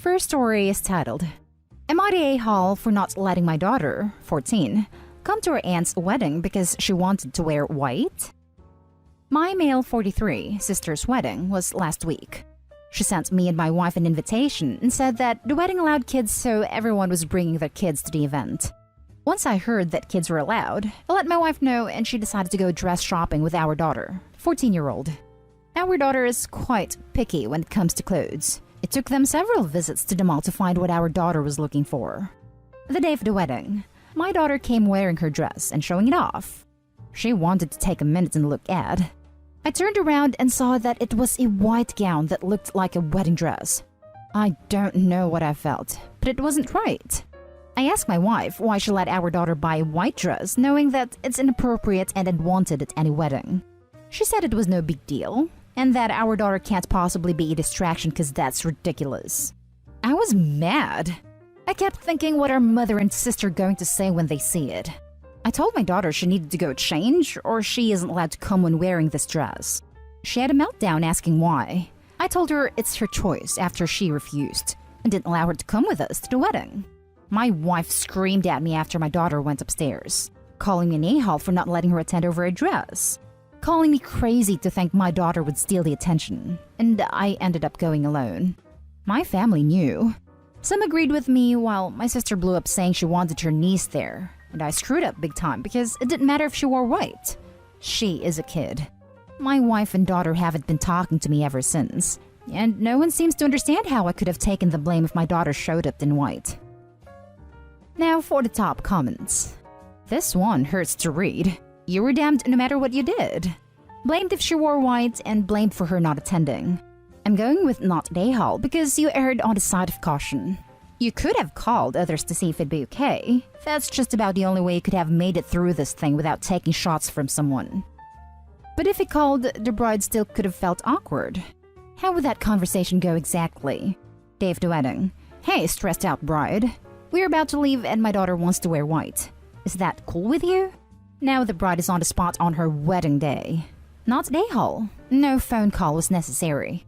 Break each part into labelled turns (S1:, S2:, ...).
S1: First story is titled, Am I the a-hole for not letting my daughter, 14, come to her aunt's wedding because she wanted to wear white? My male 43 sister's wedding was last week. She sent me and my wife an invitation and said that the wedding allowed kids, so everyone was bringing their kids to the event. Once I heard that kids were allowed, I let my wife know and she decided to go dress shopping with our daughter, 14-year-old. Our daughter is quite picky when it comes to clothes. It took them several visits to the mall to find what our daughter was looking for. The day of the wedding, my daughter came wearing her dress and showing it off. She wanted to take a minute and look at. I turned around and saw that it was a white gown that looked like a wedding dress. I don't know what I felt, but it wasn't right. I asked my wife why she let our daughter buy a white dress knowing that it's inappropriate and unwanted at any wedding. She said it was no big deal, and that our daughter can't possibly be a distraction because that's ridiculous. I was mad. I kept thinking what are mother and sister going to say when they see it. I told my daughter she needed to go change or she isn't allowed to come when wearing this dress. She had a meltdown asking why. I told her it's her choice after she refused and didn't allow her to come with us to the wedding. My wife screamed at me after my daughter went upstairs, calling me an a-hole for not letting her attend over a dress, calling me crazy to think my daughter would steal the attention, and I ended up going alone. My family knew. Some agreed with me while my sister blew up saying she wanted her niece there, and I screwed up big time because it didn't matter if she wore white. She is a kid. My wife and daughter haven't been talking to me ever since, and no one seems to understand how I could have taken the blame if my daughter showed up in white. Now for the top comments. This one hurts to read. You were damned no matter what you did. Blamed if she wore white and blamed for her not attending. I'm going with not a-hole because you erred on the side of caution. You could have called others to see if it'd be okay. That's just about the only way you could have made it through this thing without taking shots from someone. But if he called, the bride still could have felt awkward. How would that conversation go exactly? Day of the wedding. Hey, stressed out bride. We're about to leave and my daughter wants to wear white. Is that cool with you? Now the bride is on the spot on her wedding day. Not a-hole. No phone call was necessary.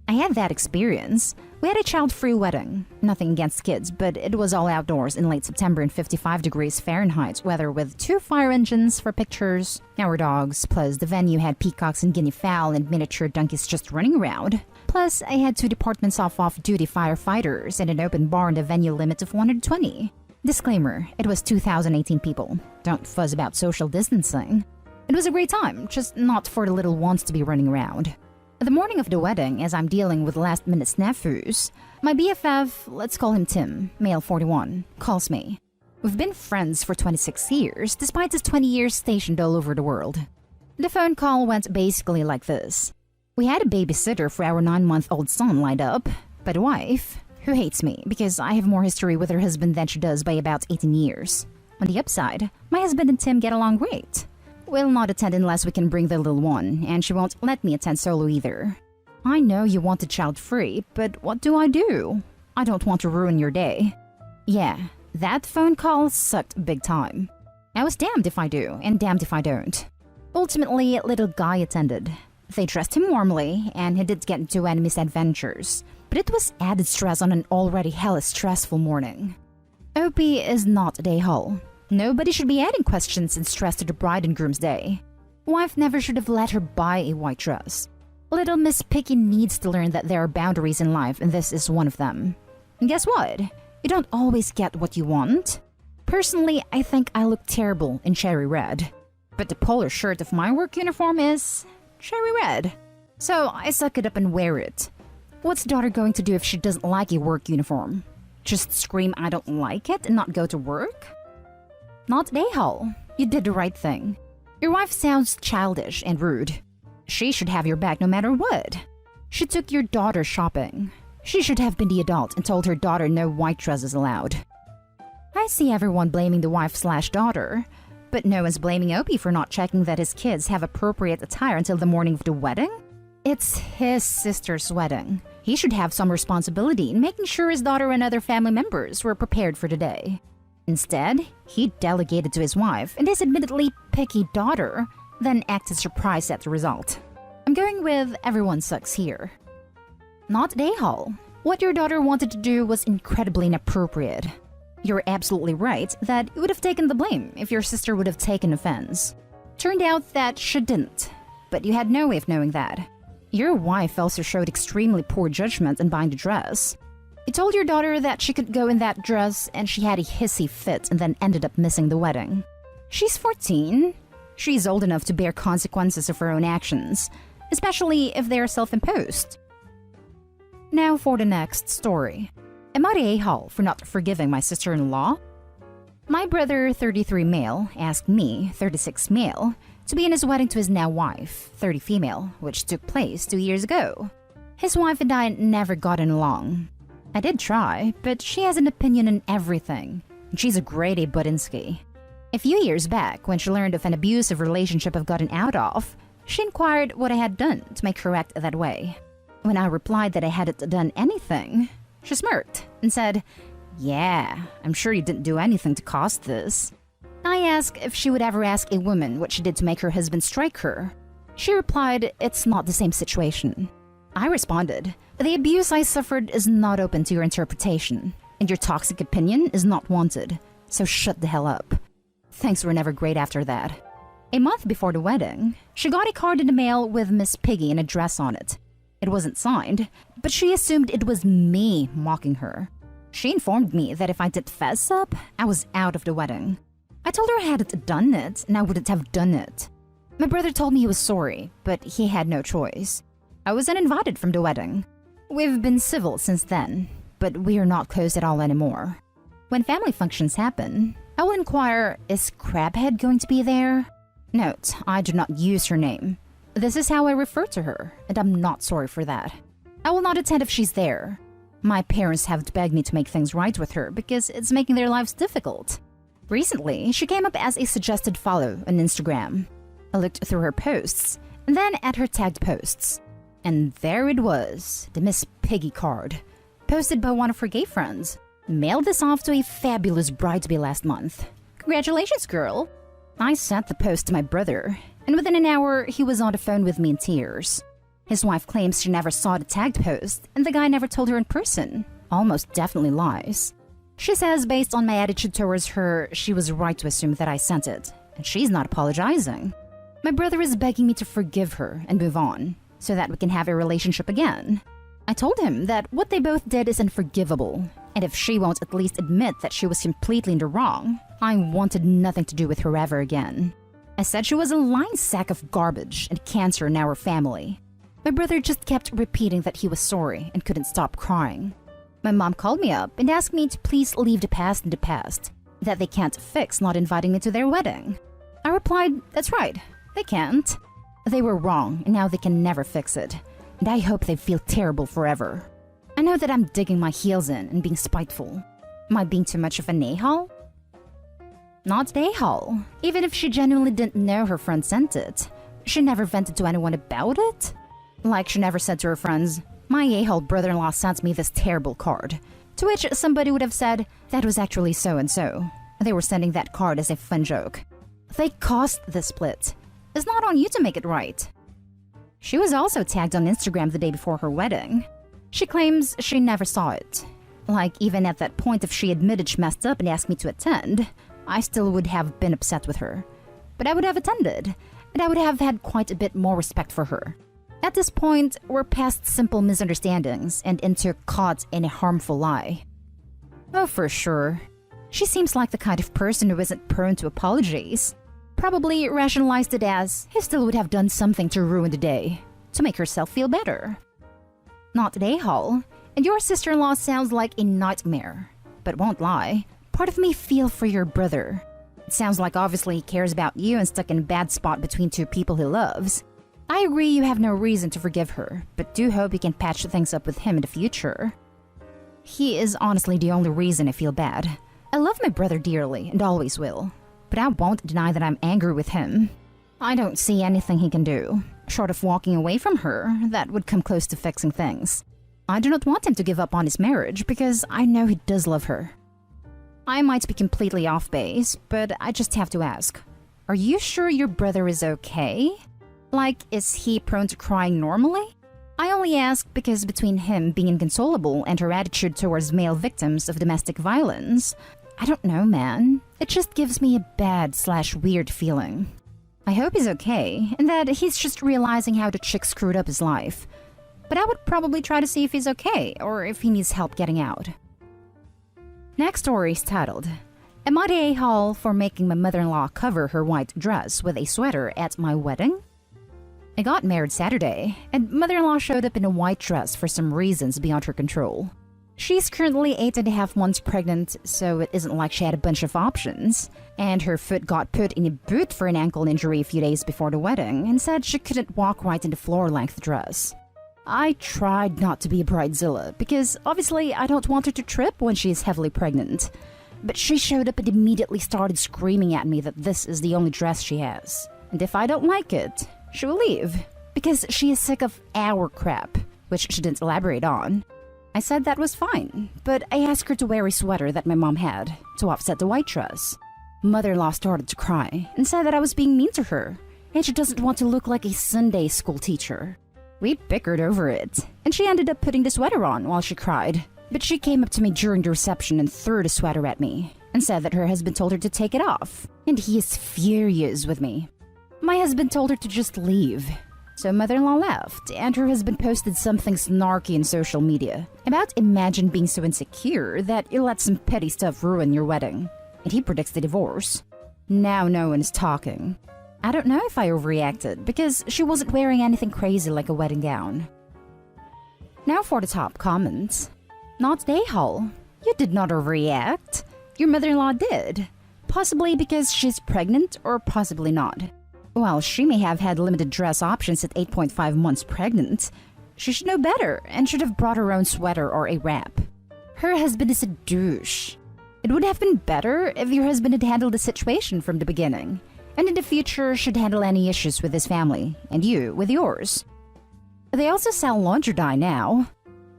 S1: I had that experience. We had a child-free wedding. Nothing against kids, but it was all outdoors in late September in 55 degrees Fahrenheit weather with 2 fire engines for pictures, our dogs, plus the venue had peacocks and guinea fowl and miniature donkeys just running around. Plus, I had 2 departments of off-duty firefighters and an open bar and a venue limit of 120. Disclaimer, it was 2018 people. Don't fuzz about social distancing. It was a great time, just not for the little ones to be running around. The morning of the wedding, as I'm dealing with last-minute snafus, my BFF, let's call him Tim, male 41, calls me. We've been friends for 26 years, despite his 20 years stationed all over the world. The phone call went basically like this. We had a babysitter for our 9-month-old son lined up, but a wife, who hates me because I have more history with her husband than she does by about 18 years. On the upside, my husband and Tim get along great. We'll not attend unless we can bring the little one, and she won't let me attend solo either. I know you want a child-free, but what do? I don't want to ruin your day. Yeah, that phone call sucked big time. I was damned if I do, and damned if I don't. Ultimately, little guy attended. They dressed him warmly, and he did get into any misadventures, but it was added stress on an already hella stressful morning. OP is not a-hole. Nobody should be adding questions and stress to the bride and groom's day. Wife never should have let her buy a white dress. Little Miss Picky needs to learn that there are boundaries in life, and this is one of them. And guess what? You don't always get what you want. Personally, I think I look terrible in cherry red. But the polar shirt of my work uniform is cherry red. So I suck it up and wear it. What's daughter going to do if she doesn't like a work uniform? Just scream I don't like it and not go to work? Not a-hole. You did the right thing. Your wife sounds childish and rude. She should have your back no matter what. She took your daughter shopping. She should have been the adult and told her daughter no white dresses allowed. I see everyone blaming the wife/daughter, but no one's blaming Opie for not checking that his kids have appropriate attire until the morning of the wedding. It's his sister's wedding. He should have some responsibility in making sure his daughter and other family members were prepared for the day. Instead, he delegated to his wife and his admittedly picky daughter, then acted surprised at the result. I'm going with everyone sucks here. Not a-hole. What your daughter wanted to do was incredibly inappropriate. You're absolutely right that you would have taken the blame if your sister would have taken offense. Turned out that she didn't, but you had no way of knowing that. Your wife also showed extremely poor judgment in buying the dress. You told your daughter that she could go in that dress and she had a hissy fit and then ended up missing the wedding. She's 14. She's old enough to bear consequences of her own actions, especially if they are self-imposed. Now for the next story. Am I the a-hole for not forgiving my sister-in-law? My brother, 33 male, asked me, 36 male, to be in his wedding to his now wife, 30 female, which took place 2 years ago. His wife and I never gotten along. I did try, but she has an opinion on everything. She's a grade A Budinsky. A few years back, when she learned of an abusive relationship I've gotten out of, she inquired what I had done to make her act that way. When I replied that I hadn't done anything, she smirked and said, "Yeah, I'm sure you didn't do anything to cause this." I asked if she would ever ask a woman what she did to make her husband strike her. She replied, "It's not the same situation." I responded, "The abuse I suffered is not open to your interpretation, and your toxic opinion is not wanted, so shut the hell up." Things were never great after that. A month before the wedding, she got a card in the mail with Miss Piggy and a dress on it. It wasn't signed, but she assumed it was me mocking her. She informed me that if I did fess up, I was out of the wedding. I told her I hadn't done it, and I wouldn't have done it. My brother told me he was sorry, but he had no choice. I was uninvited from the wedding. We've been civil since then, but we are not close at all anymore. When family functions happen, I will inquire, is Crabhead going to be there? Note, I do not use her name. This is how I refer to her, and I'm not sorry for that. I will not attend if she's there. My parents have begged me to make things right with her because it's making their lives difficult. Recently, she came up as a suggested follow on Instagram. I looked through her posts, and then at her tagged posts. And there it was, the Miss Piggy card, posted by one of her gay friends. Mailed this off to a fabulous bride-to-be last month. Congratulations, girl! I sent the post to my brother, and within an hour, he was on the phone with me in tears. His wife claims she never saw the tagged post, and the guy never told her in person. Almost definitely lies. She says based on my attitude towards her, she was right to assume that I sent it, and she's not apologizing. My brother is begging me to forgive her and move on, so that we can have a relationship again. I told him that what they both did is unforgivable, and if she won't at least admit that she was completely in the wrong, I wanted nothing to do with her ever again. I said she was a lying sack of garbage and cancer in our family. My brother just kept repeating that he was sorry and couldn't stop crying. My mom called me up and asked me to please leave the past in the past, that they can't fix not inviting me to their wedding. I replied, that's right, they can't. They were wrong and now they can never fix it, and I hope they feel terrible forever. I know that I'm digging my heels in and being spiteful. Am I being too much of an a-hole? Not an a-hole. Even if she genuinely didn't know her friend sent it, she never vented to anyone about it? Like she never said to her friends, my a-hole brother-in-law sent me this terrible card. To which somebody would have said, that was actually so-and-so. They were sending that card as a fun joke. They caused the split. It's not on you to make it right. She was also tagged on Instagram the day before her wedding. She claims she never saw it. Like, even at that point, if she admitted she messed up and asked me to attend, I still would have been upset with her. But I would have attended, and I would have had quite a bit more respect for her. At this point, we're past simple misunderstandings and into caught in a harmful lie. Oh, for sure. She seems like the kind of person who isn't prone to apologies. Probably rationalized it as, he still would have done something to ruin the day, to make herself feel better. Not an a-hole, and your sister-in-law sounds like a nightmare. But won't lie, part of me feel for your brother. It sounds like obviously he cares about you and stuck in a bad spot between two people he loves. I agree you have no reason to forgive her, but do hope you can patch things up with him in the future. He is honestly the only reason I feel bad. I love my brother dearly and always will, but I won't deny that I'm angry with him. I don't see anything he can do, short of walking away from her, that would come close to fixing things. I do not want him to give up on his marriage because I know he does love her. I might be completely off base, but I just have to ask, are you sure your brother is okay? Like, is he prone to crying normally? I only ask because between him being inconsolable and her attitude towards male victims of domestic violence, I don't know, man. It just gives me a bad/weird feeling. I hope he's okay, and that he's just realizing how the chick screwed up his life. But I would probably try to see if he's okay, or if he needs help getting out. Next story is titled, Am I the a-hole for making my mother-in-law cover her white dress with a sweater at my wedding? I got married Saturday, and mother-in-law showed up in a white dress for some reasons beyond her control. She's currently 8.5 months pregnant, so it isn't like she had a bunch of options. And her foot got put in a boot for an ankle injury a few days before the wedding, and said she couldn't walk right in the floor-length dress. I tried not to be a bridezilla, because obviously I don't want her to trip when she's heavily pregnant. But she showed up and immediately started screaming at me that this is the only dress she has. And if I don't like it, she will leave, because she is sick of our crap, which she didn't elaborate on. I said that was fine, but I asked her to wear a sweater that my mom had, to offset the white dress. Mother-in-law started to cry, and said that I was being mean to her, and she doesn't want to look like a Sunday school teacher. We bickered over it, and she ended up putting the sweater on while she cried. But she came up to me during the reception and threw the sweater at me, and said that her husband told her to take it off, and he is furious with me. My husband told her to just leave. So mother-in-law left, and her husband posted something snarky in social media about imagine being so insecure that you let some petty stuff ruin your wedding. And he predicts the divorce. Now no one is talking. I don't know if I overreacted, because she wasn't wearing anything crazy like a wedding gown. Now for the top comments. Not a-hole. You did not overreact. Your mother-in-law did. Possibly because she's pregnant, or possibly not. While she may have had limited dress options at 8.5 months pregnant, she should know better and should have brought her own sweater or a wrap. Her husband is a douche. It would have been better if your husband had handled the situation from the beginning, and in the future should handle any issues with his family, and you with yours. They also sell laundry dye now.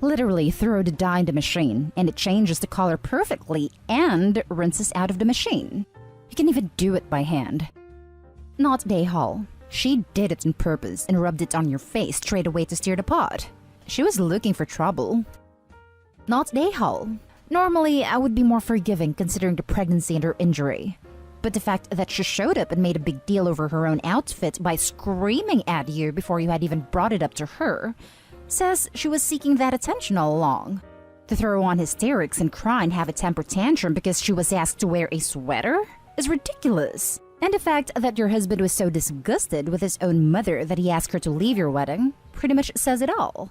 S1: Literally throw the dye in the machine, and it changes the color perfectly and rinses out of the machine. You can even do it by hand. Not a-hole. She did it on purpose and rubbed it on your face straight away to stir the pot. She was looking for trouble. Not a-hole. Normally, I would be more forgiving considering the pregnancy and her injury. But the fact that she showed up and made a big deal over her own outfit by screaming at you before you had even brought it up to her says she was seeking that attention all along. To throw on hysterics and cry and have a temper tantrum because she was asked to wear a sweater is ridiculous. And the fact that your husband was so disgusted with his own mother that he asked her to leave your wedding pretty much says it all.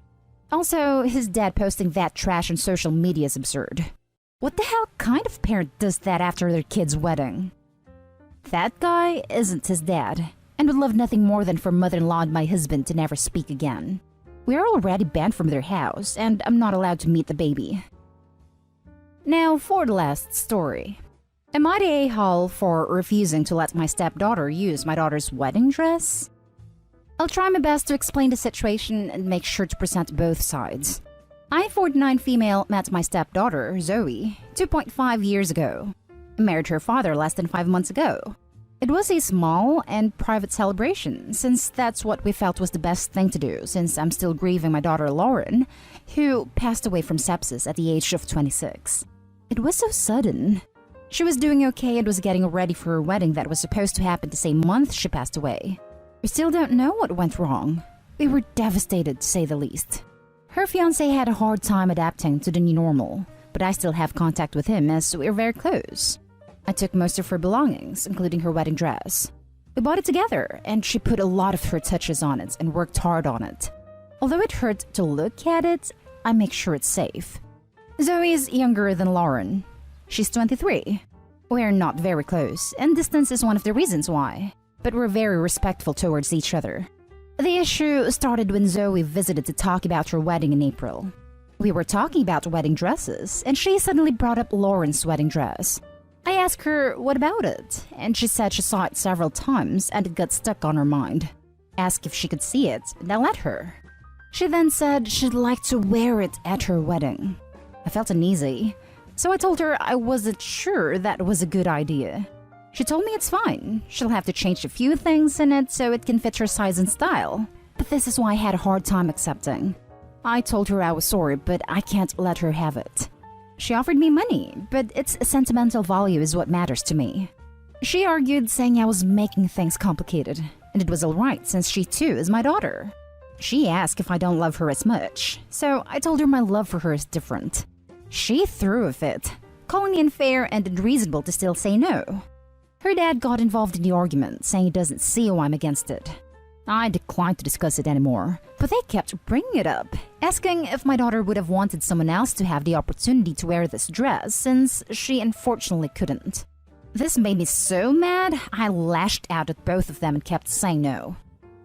S1: Also, his dad posting that trash on social media is absurd. What the hell kind of parent does that after their kid's wedding? That guy isn't his dad, and would love nothing more than for mother-in-law and my husband to never speak again. We are already banned from their house, and I'm not allowed to meet the baby. Now for the last story. Am I the a-hole for refusing to let my stepdaughter use my daughter's wedding dress? I'll try my best to explain the situation and make sure to present both sides. I, 49 female, met my stepdaughter, Zoe, 2.5 years ago. I married her father less than 5 months ago. It was a small and private celebration, since that's what we felt was the best thing to do, since I'm still grieving my daughter Lauren, who passed away from sepsis at the age of 26. It was so sudden. She was doing okay and was getting ready for her wedding that was supposed to happen the same month she passed away. We still don't know what went wrong. We were devastated, to say the least. Her fiancé had a hard time adapting to the new normal, but I still have contact with him as we're very close. I took most of her belongings, including her wedding dress. We bought it together, and she put a lot of her touches on it and worked hard on it. Although it hurt to look at it, I make sure it's safe. Zoe is younger than Lauren. She's 23. We're not very close, and distance is one of the reasons why, but we're very respectful towards each other. The issue started when Zoe visited to talk about her wedding in April. We were talking about wedding dresses, and she suddenly brought up Lauren's wedding dress. I asked her what about it, and she said she saw it several times and it got stuck on her mind. Asked if she could see it, and I let her. She then said she'd like to wear it at her wedding. I felt uneasy, so I told her I wasn't sure that was a good idea. She told me it's fine, she'll have to change a few things in it so it can fit her size and style, but this is why I had a hard time accepting. I told her I was sorry, but I can't let her have it. She offered me money, but its sentimental value is what matters to me. She argued, saying I was making things complicated, and it was alright since she too is my daughter. She asked if I don't love her as much, so I told her my love for her is different. She threw a fit, calling it unfair and unreasonable to still say no. Her dad got involved in the argument, saying he doesn't see why I'm against it. I declined to discuss it anymore, but they kept bringing it up, asking if my daughter would have wanted someone else to have the opportunity to wear this dress since she unfortunately couldn't. This made me so mad, I lashed out at both of them and kept saying no.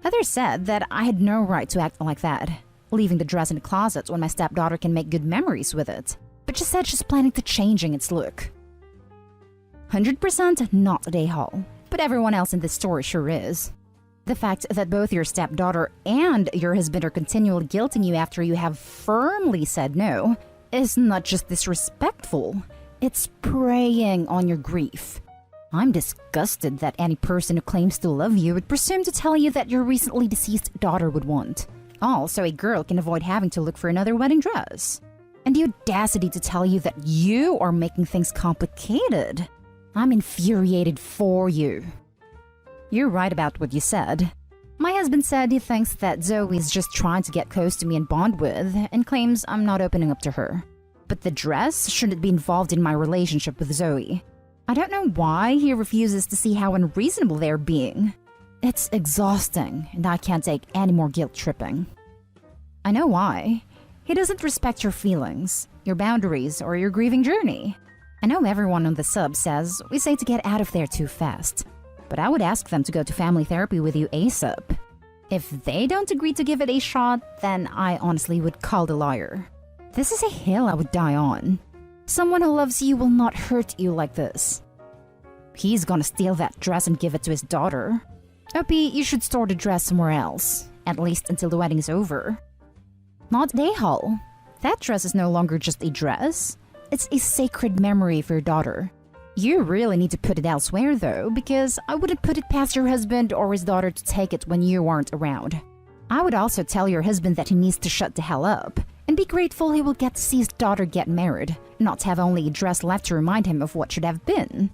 S1: Others said that I had no right to act like that, leaving the dress in the closet when my stepdaughter can make good memories with it. But she said she's planning to changing its look. 100% not a day haul, but everyone else in this story sure is. The fact that both your stepdaughter and your husband are continually guilting you after you have firmly said no is not just disrespectful, it's preying on your grief. I'm disgusted that any person who claims to love you would presume to tell you that your recently deceased daughter would want. Also, a girl can avoid having to look for another wedding dress. And the audacity to tell you that you are making things complicated. I'm infuriated for you. You're right about what you said. My husband said he thinks that Zoe is just trying to get close to me and bond with, and claims I'm not opening up to her. But the dress shouldn't be involved in my relationship with Zoe. I don't know why he refuses to see how unreasonable they're being. It's exhausting, and I can't take any more guilt tripping. I know why. He doesn't respect your feelings, your boundaries, or your grieving journey. I know everyone on the sub says we say to get out of there too fast, but I would ask them to go to family therapy with you ASAP. If they don't agree to give it a shot, then I honestly would call the lawyer. This is a hill I would die on. Someone who loves you will not hurt you like this. He's gonna steal that dress and give it to his daughter. Opie, you should store the dress somewhere else, at least until the wedding is over. Not day haul. That dress is no longer just a dress. It's a sacred memory for your daughter. You really need to put it elsewhere though, because I wouldn't put it past your husband or his daughter to take it when you aren't around. I would also tell your husband that he needs to shut the hell up, and be grateful he will get to see his daughter get married, not have only a dress left to remind him of what should have been.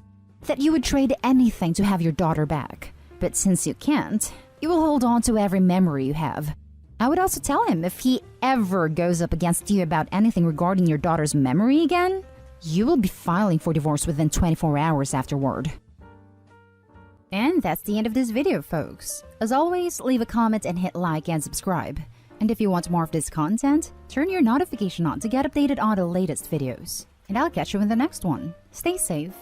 S1: That you would trade anything to have your daughter back, but since you can't, you will hold on to every memory you have. I would also tell him if he ever goes up against you about anything regarding your daughter's memory again, you will be filing for divorce within 24 hours afterward. And that's the end of this video, folks. As always, leave a comment and hit like and subscribe. And if you want more of this content, turn your notification on to get updated on the latest videos. And I'll catch you in the next one. Stay safe